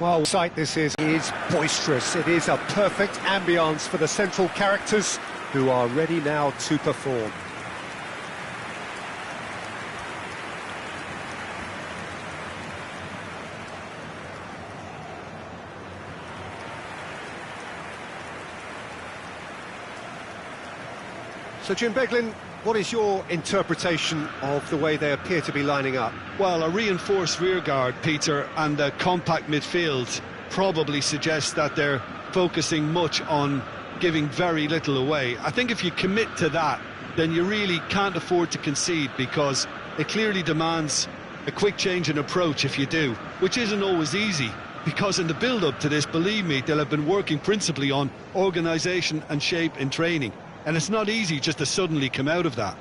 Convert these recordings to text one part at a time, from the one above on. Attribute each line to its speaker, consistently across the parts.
Speaker 1: Well, sight this is boisterous. It is a perfect ambience for the central characters who are ready now to perform. So, Jim Beglin, what is your interpretation of the way they appear to be lining up?
Speaker 2: Well, a reinforced rearguard, Peter, and a compact midfield probably suggests that they're focusing much on giving very little away. I think if you commit to that, then you really can't afford to concede, because it clearly demands a quick change in approach if you do, which isn't always easy, because in the build-up to this, believe me, they'll have been working principally on organisation and shape in training. And it's not easy just to suddenly come out of that.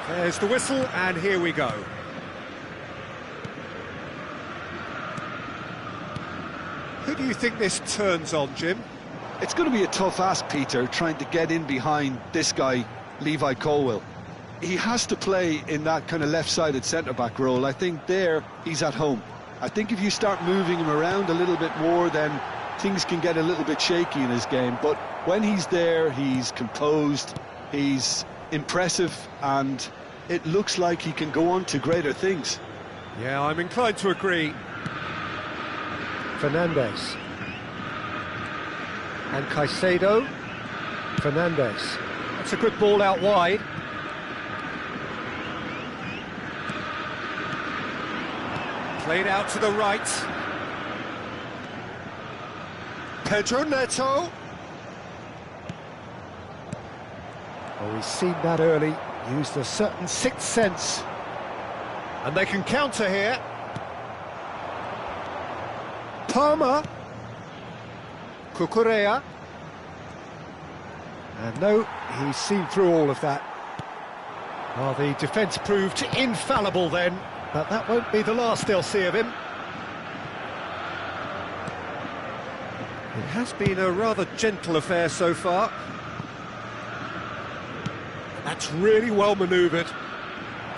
Speaker 1: There's the whistle, and here we go. Who do you think this turns on, Jim?
Speaker 2: It's going to be a tough ask, Peter, trying to get in behind this guy, Levi Colwill. He has to play in that kind of left-sided centre-back role. I think there, he's at home. I think if you start moving him around a little bit more, then things can get a little bit shaky in his game. But when he's there, he's composed, he's impressive, and it looks like he can go on to greater things.
Speaker 1: Yeah, I'm inclined to agree. Fernandes. And Caicedo. Fernandes. That's a good ball out wide. Played out to the right. Pedro Neto. Oh, he's seen that early. Used a certain sixth sense. And they can counter here. Palmer. Cucurella. And no, he's seen through all of that. Well, the defence proved infallible then, but that won't be the last they'll see of him. It has been a rather gentle affair so far. That's really well manoeuvred.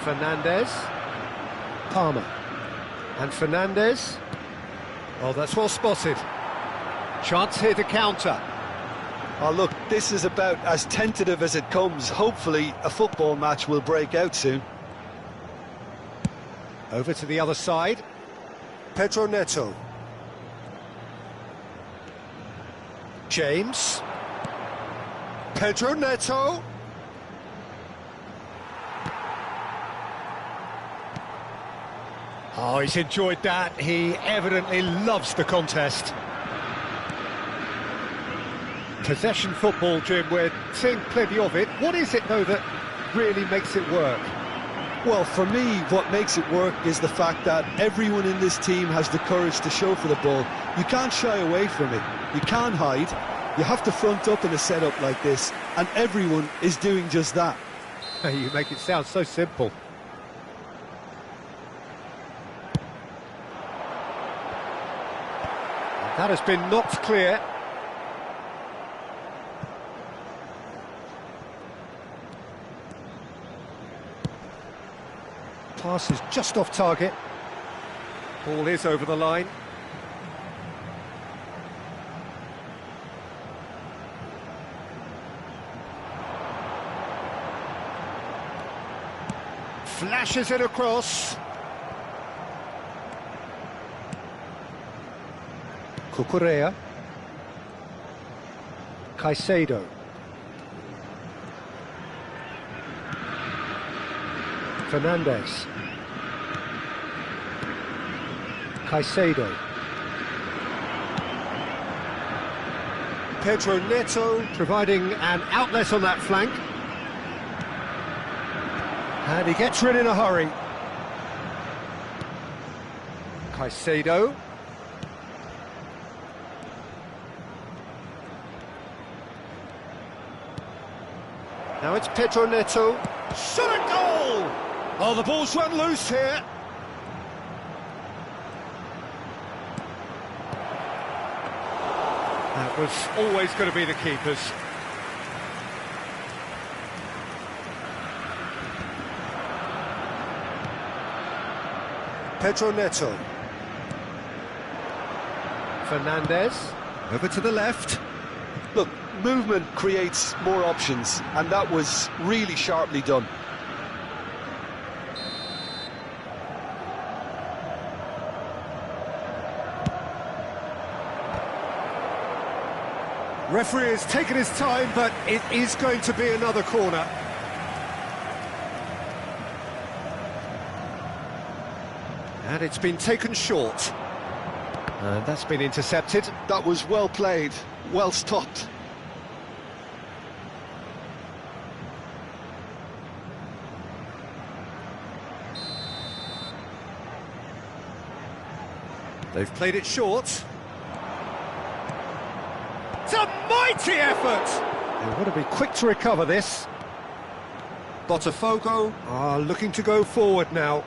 Speaker 1: Fernandes. Palmer. And Fernandes. Oh, that's well spotted. Chance here to counter.
Speaker 2: Oh, look, this is about as tentative as it comes. Hopefully, a football match will break out soon.
Speaker 1: Over to the other side. Pedro Neto. James. Pedro Neto. Oh, he's enjoyed that. He evidently loves the contest. Possession football, Jim, we're seeing plenty of it. What is it, though, that really makes it work?
Speaker 2: Well, for me, what makes it work is the fact that everyone in this team has the courage to show for the ball. You can't shy away from it. You can't hide. You have to front up in a setup like this, and everyone is doing just that.
Speaker 1: You make it sound so simple. That has been knocked clear. Pass is just off target. Ball is over the line. Flashes it across. Cucurella. Caicedo. Fernandes. Caicedo. Pedro Neto providing an outlet on that flank. And he gets rid in a hurry. Caicedo. Now it's Pedro Neto. Shot a goal! Oh, the ball's run loose here. That was always going to be the keeper's. Pedro Neto. Fernandez. Over to the left.
Speaker 2: Look, movement creates more options, and that was really sharply done.
Speaker 1: Referee has taken his time, but it is going to be another corner. And it's been taken short. And that's been intercepted.
Speaker 2: That was well played, well stopped.
Speaker 1: They've played it short. It's a mighty effort! They want to be quick to recover this. Botafogo are looking to go forward now.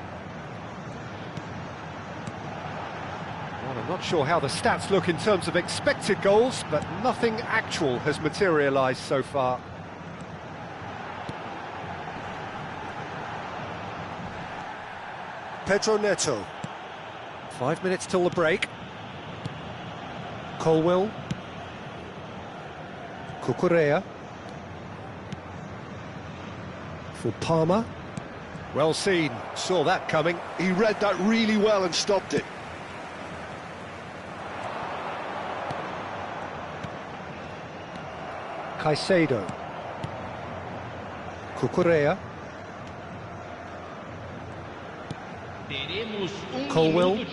Speaker 1: Well, I'm not sure how the stats look in terms of expected goals, but nothing actual has materialised so far. Pedro Neto. 5 minutes till the break. Colwill. Cucurella. For Palmer. Well seen, saw that coming.
Speaker 2: He read that really well and stopped it.
Speaker 1: Caicedo. Cucurella. Colwill.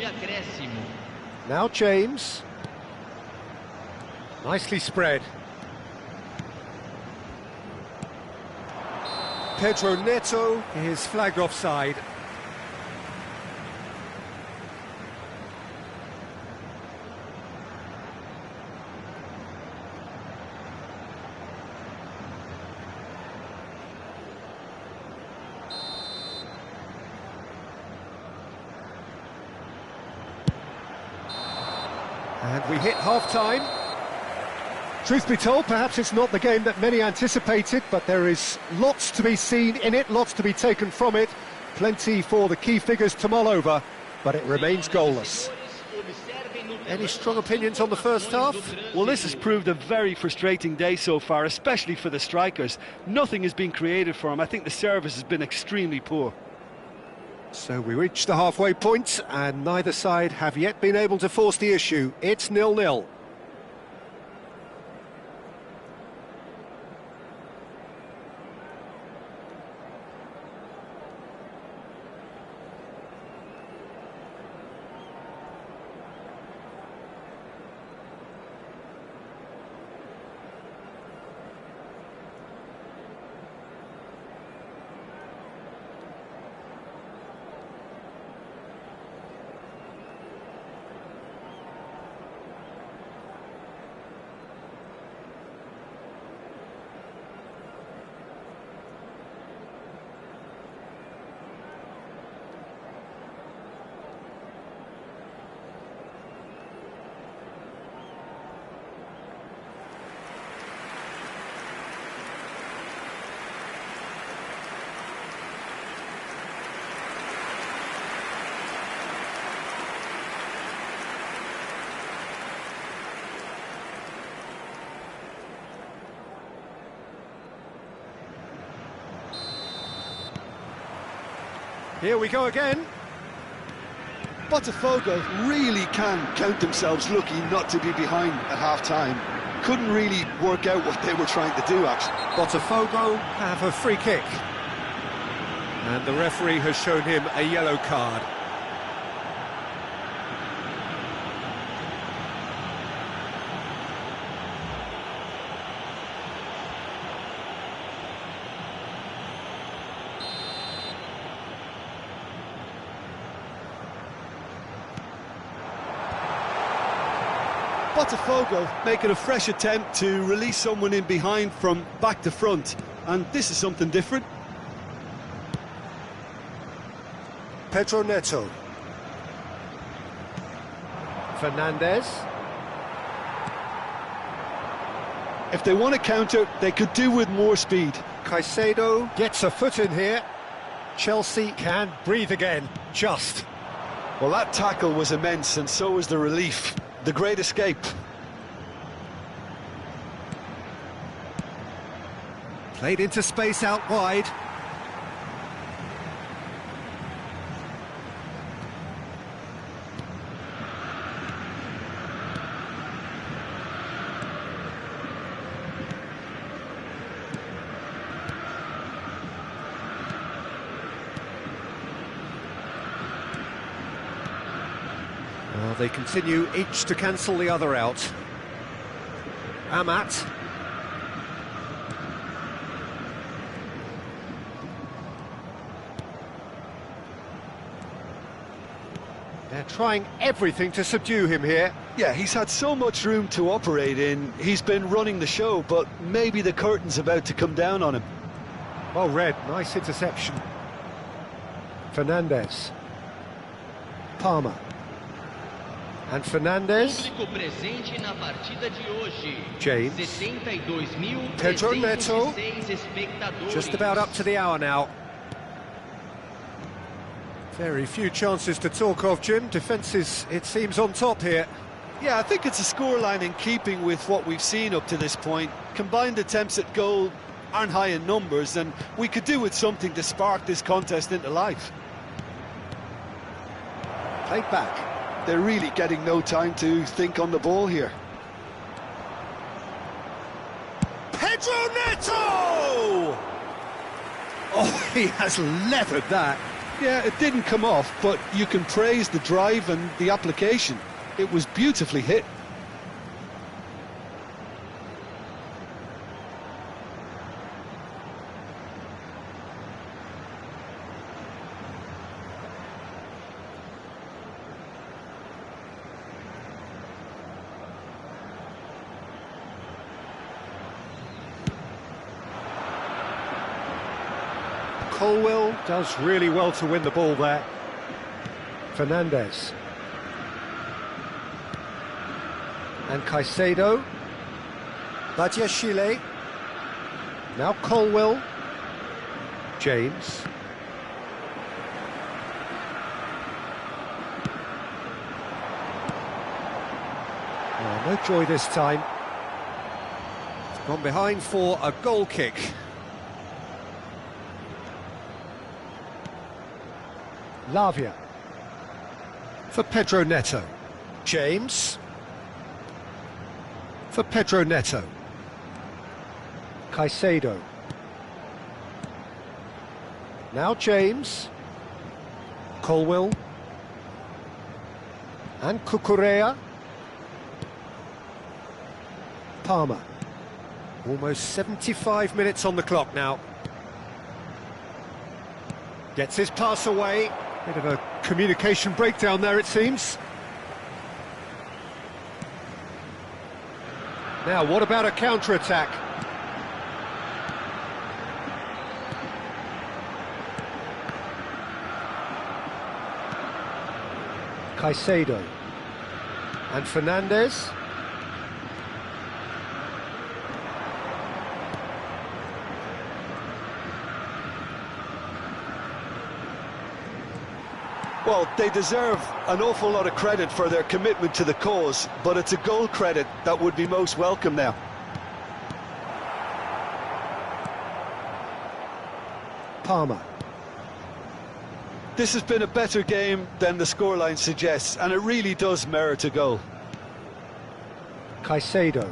Speaker 1: Now James. Nicely spread. Pedro Neto is flagged offside. And we hit half-time. Truth be told, perhaps it's not the game that many anticipated, but there is lots to be seen in it, lots to be taken from it. Plenty for the key figures to mull over, but it remains goalless. Any strong opinions on the first half?
Speaker 2: Well, this has proved a very frustrating day so far, especially for the strikers. Nothing has been created for them. I think the service has been extremely poor.
Speaker 1: So we reach the halfway point, and neither side have yet been able to force the issue. It's 0-0. Here we go again.
Speaker 2: Botafogo really can count themselves lucky not to be behind at half-time. Couldn't really work out what they were trying to do, actually.
Speaker 1: Botafogo have a free kick. And the referee has shown him a yellow card.
Speaker 2: Botafogo making a fresh attempt to release someone in behind from back to front, and this is something different.
Speaker 1: Pedro Neto. Fernandez.
Speaker 2: If they want to counter, they could do with more speed.
Speaker 1: Caicedo gets a foot in here. Chelsea can breathe again, just.
Speaker 2: Well, that tackle was immense, and so was the relief. The great escape.
Speaker 1: Played into space out wide. Well, they continue each to cancel the other out. Amat. They're trying everything to subdue him here.
Speaker 2: Yeah, he's had so much room to operate in. He's been running the show, but maybe the curtain's about to come down on him.
Speaker 1: Well read, nice interception. Fernandez. Palmer. And Fernandez. James. Pedro Neto. Just about up to the hour now. Very few chances to talk of, Jim. Defence is, it seems, on top here.
Speaker 2: Yeah, I think it's a scoreline in keeping with what we've seen up to this point. Combined attempts at goal aren't high in numbers, and we could do with something to spark this contest into life.
Speaker 1: Played back.
Speaker 2: They're really getting no time to think on the ball here.
Speaker 1: Pedro Neto! Oh, he has leathered that.
Speaker 2: Yeah, it didn't come off, but you can praise the drive and the application. It was beautifully hit.
Speaker 1: Colwell does really well to win the ball there. Fernandez. And Caicedo. Badiashile. Now Colwell. James. Oh, no joy this time. It's gone behind for a goal kick. Lavia for Pedro Neto. James for Pedro Neto. Caicedo. Now James. Colwell. And Cucurella. Palmer. Almost 75 minutes on the clock now. Gets his pass away. Bit of a communication breakdown there, it seems. Now, what about a counter-attack? Caicedo. And Fernandez.
Speaker 2: Well, they deserve an awful lot of credit for their commitment to the cause, but it's a goal credit that would be most welcome now.
Speaker 1: Palmer.
Speaker 2: This has been a better game than the scoreline suggests, and it really does merit a goal.
Speaker 1: Caicedo.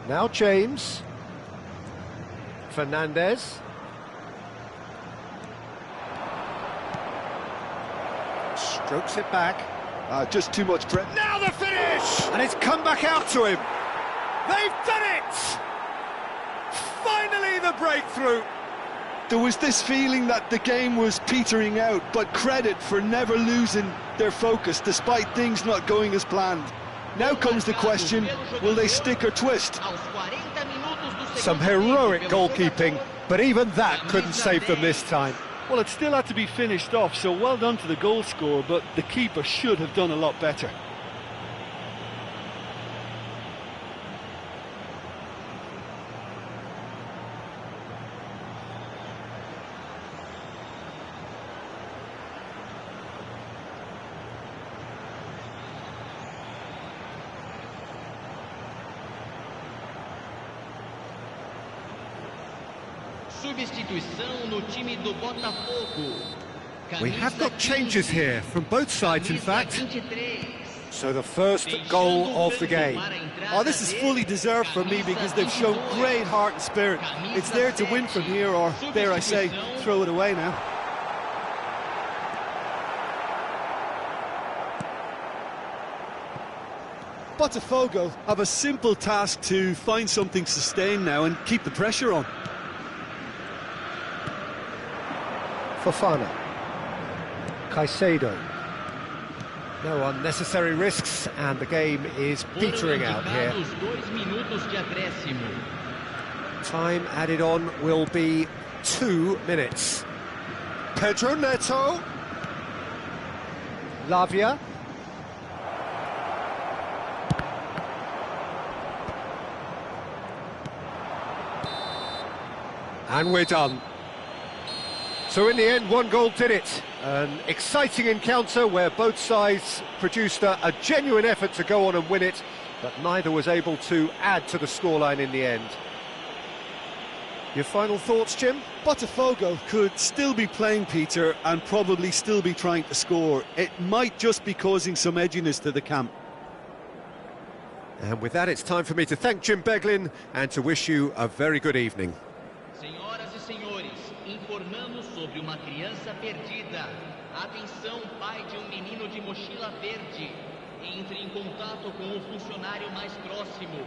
Speaker 1: Now James. Fernandez. Strokes it back.
Speaker 2: Just too much pressure.
Speaker 1: Now the finish! And it's come back out to him. They've done it! Finally the breakthrough.
Speaker 2: There was this feeling that the game was petering out, but credit for never losing their focus despite things not going as planned. Now comes the question, will they stick or twist?
Speaker 1: Some heroic goalkeeping, but even that couldn't save them this time.
Speaker 2: Well, it still had to be finished off, so well done to the goal scorer, but the keeper should have done a lot better.
Speaker 1: We have got changes here from both sides, in fact. So the first goal of the game.
Speaker 3: Oh, this is fully deserved for me because they've shown great heart and spirit. It's there to win from here, or dare I say, throw it away now.
Speaker 2: Botafogo have a simple task to find something sustained now and keep the pressure on.
Speaker 1: Fofana. Caicedo. No unnecessary risks, and the game is petering out here. Time added on will be 2 minutes.
Speaker 2: Pedro Neto.
Speaker 1: Lavia. And we're done. So in the end, 1 goal did it. An exciting encounter where both sides produced a genuine effort to go on and win it, but neither was able to add to the scoreline in the end. Your final thoughts, Jim?
Speaker 2: Botafogo could still be playing, Peter, and probably still be trying to score. It might just be causing some edginess to the camp.
Speaker 1: And with that, it's time for me to thank Jim Beglin and to wish you a very good evening.
Speaker 4: Senhoras e senhores, informando sobre uma criança perdida. Atenção, pai de menino de mochila verde. Entre em contato com o funcionário mais próximo.